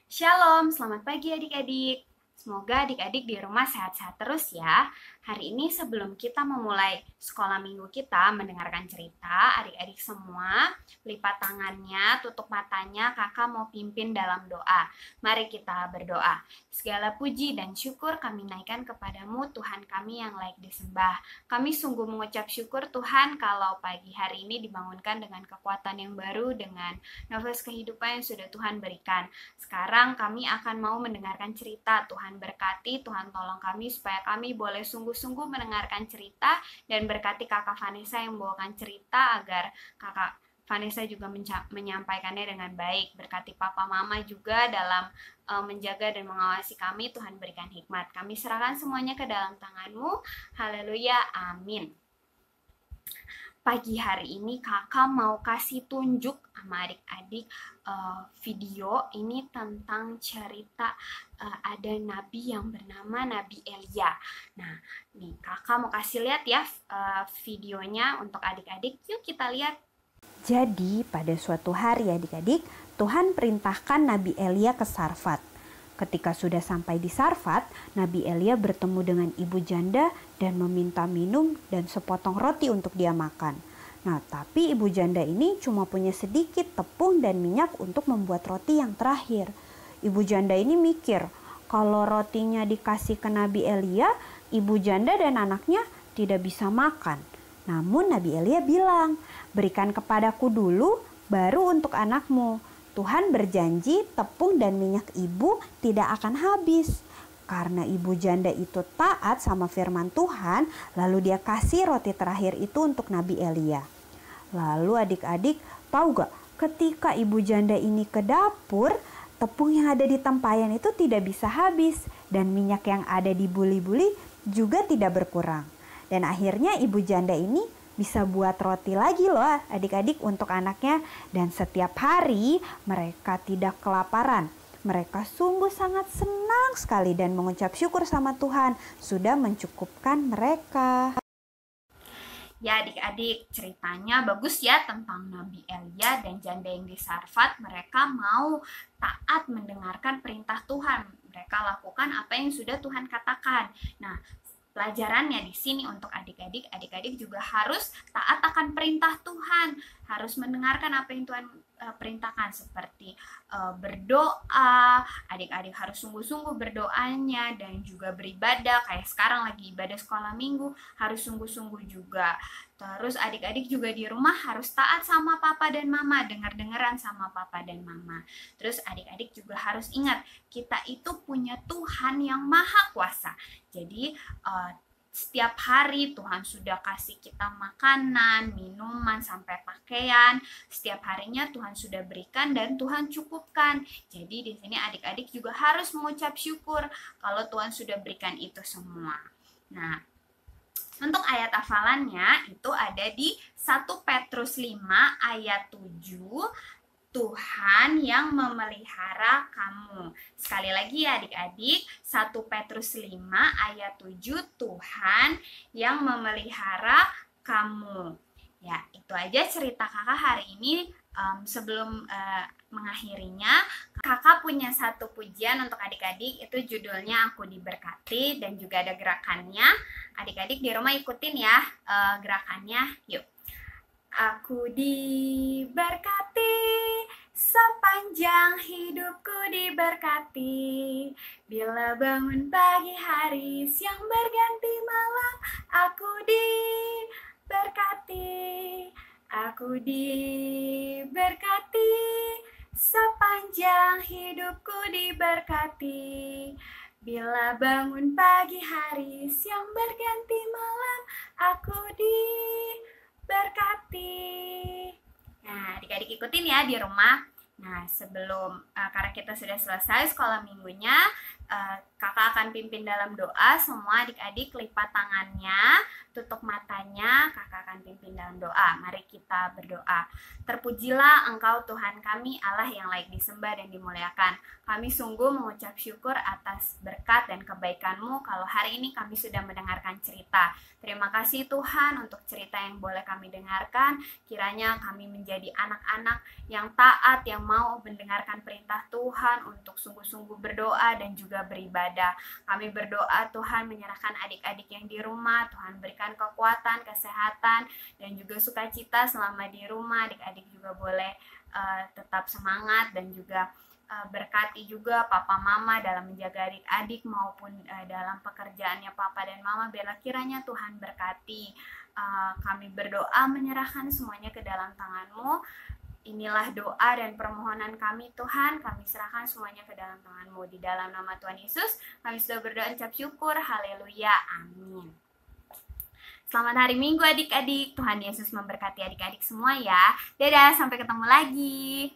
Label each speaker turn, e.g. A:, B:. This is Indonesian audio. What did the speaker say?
A: Shalom, selamat pagi adik-adik. Semoga adik-adik di rumah sehat-sehat terus ya. Hari ini sebelum kita memulai sekolah minggu kita mendengarkan cerita, adik-adik semua lipat tangannya, tutup matanya, kakak mau pimpin dalam doa. Mari kita berdoa. Segala puji dan syukur kami naikkan kepadamu Tuhan kami yang layak disembah. Kami sungguh mengucap syukur Tuhan kalau pagi hari ini dibangunkan dengan kekuatan yang baru, dengan nafas kehidupan yang sudah Tuhan berikan. Sekarang kami akan mau mendengarkan cerita. Tuhan berkati, Tuhan tolong kami supaya kami boleh sungguh-sungguh mendengarkan cerita dan berkati kakak Vanessa yang membawakan cerita agar kakak Vanessa juga menyampaikannya dengan baik. Berkati papa mama juga dalam menjaga dan mengawasi kami. Tuhan berikan hikmat. Kami serahkan semuanya ke dalam tangan-Mu. Haleluya. Amin. Pagi hari ini kakak mau kasih tunjuk sama adik-adik video ini tentang cerita ada nabi yang bernama Nabi Elia. Nah, nih kakak mau kasih lihat ya videonya untuk adik-adik. Yuk kita lihat.
B: Jadi pada suatu hari adik-adik, Tuhan perintahkan Nabi Elia ke Sarfat. Ketika sudah sampai di Sarfat, Nabi Elia bertemu dengan ibu janda dan meminta minum dan sepotong roti untuk dia makan. Nah, tapi ibu janda ini cuma punya sedikit tepung dan minyak untuk membuat roti yang terakhir. Ibu janda ini mikir, kalau rotinya dikasih ke Nabi Elia, ibu janda dan anaknya tidak bisa makan. Namun Nabi Elia bilang, berikan kepadaku dulu, baru untuk anakmu. Tuhan berjanji tepung dan minyak ibu tidak akan habis. Karena ibu janda itu taat sama firman Tuhan, lalu dia kasih roti terakhir itu untuk Nabi Elia. Lalu adik-adik tahu gak, ketika ibu janda ini ke dapur, tepung yang ada di tempayan itu tidak bisa habis. Dan minyak yang ada di buli-buli juga tidak berkurang. Dan akhirnya ibu janda ini bisa buat roti lagi loh adik-adik untuk anaknya. Dan setiap hari mereka tidak kelaparan. Mereka sungguh sangat senang sekali dan mengucap syukur sama Tuhan sudah mencukupkan mereka.
A: Ya adik-adik, ceritanya bagus ya tentang Nabi Elia dan janda yang di Sarfat. Mereka mau taat mendengarkan perintah Tuhan. Mereka lakukan apa yang sudah Tuhan katakan. Nah, pelajarannya di sini untuk adik-adik juga harus taat akan perintah Tuhan, harus mendengarkan apa yang Tuhan perintahkan seperti berdoa. Adik-adik harus sungguh-sungguh berdoanya dan juga beribadah. Kayak sekarang lagi ibadah sekolah minggu, harus sungguh-sungguh juga. Terus adik-adik juga di rumah harus taat sama papa dan mama, dengar-dengaran sama papa dan mama. Terus adik-adik juga harus ingat, kita itu punya Tuhan yang maha kuasa. Jadi setiap hari Tuhan sudah kasih kita makanan, minuman, sampai pakaian. Setiap harinya Tuhan sudah berikan dan Tuhan cukupkan. Jadi di sini adik-adik juga harus mengucap syukur kalau Tuhan sudah berikan itu semua. Nah, untuk ayat hafalannya itu ada di 1 Petrus 5 ayat 7. Tuhan yang memelihara kamu. Sekali lagi ya adik-adik, 1 Petrus 5 ayat 7, Tuhan yang memelihara kamu. Ya, itu aja cerita kakak hari ini. Sebelum mengakhirinya, kakak punya satu pujian untuk adik-adik, itu judulnya Aku Diberkati dan juga ada gerakannya. Adik-adik di rumah ikutin ya gerakannya, yuk. Aku diberkati, sepanjang hidupku diberkati. Bila bangun pagi hari, siang berganti malam, aku diberkati. Aku diberkati, sepanjang hidupku diberkati. Bila bangun pagi hari, siang berganti malam, aku diberkati. Nah, adik-adik ikutin ya di rumah. Nah, sebelum karena kita sudah selesai sekolah minggunya, kakak akan pimpin dalam doa. Semua adik-adik lipat tangannya, tutup matanya, kakak akan pimpin dalam doa. Mari kita berdoa. Terpujilah Engkau Tuhan kami, Allah yang layak disembah dan dimuliakan. Kami sungguh mengucap syukur atas berkat dan kebaikan-Mu kalau hari ini kami sudah mendengarkan cerita. Terima kasih Tuhan untuk cerita yang boleh kami dengarkan. Kiranya kami menjadi anak-anak yang taat, yang mau mendengarkan perintah Tuhan untuk sungguh-sungguh berdoa dan juga beribadah. Kami berdoa Tuhan menyerahkan adik-adik yang di rumah, Tuhan berikan kekuatan, kesehatan, dan juga sukacita selama di rumah. Adik-adik juga boleh tetap semangat dan juga berkati juga papa mama dalam menjaga adik-adik maupun dalam pekerjaannya papa dan mama. Biarlah kiranya Tuhan berkati. Kami berdoa menyerahkan semuanya ke dalam tangan-Mu. Inilah doa dan permohonan kami Tuhan. Kami serahkan semuanya ke dalam tangan-Mu. Di dalam nama Tuhan Yesus kami sudah berdoa ucap syukur. Haleluya. Amin. Selamat hari Minggu adik-adik. Tuhan Yesus memberkati adik-adik semua ya. Dadah, sampai ketemu lagi.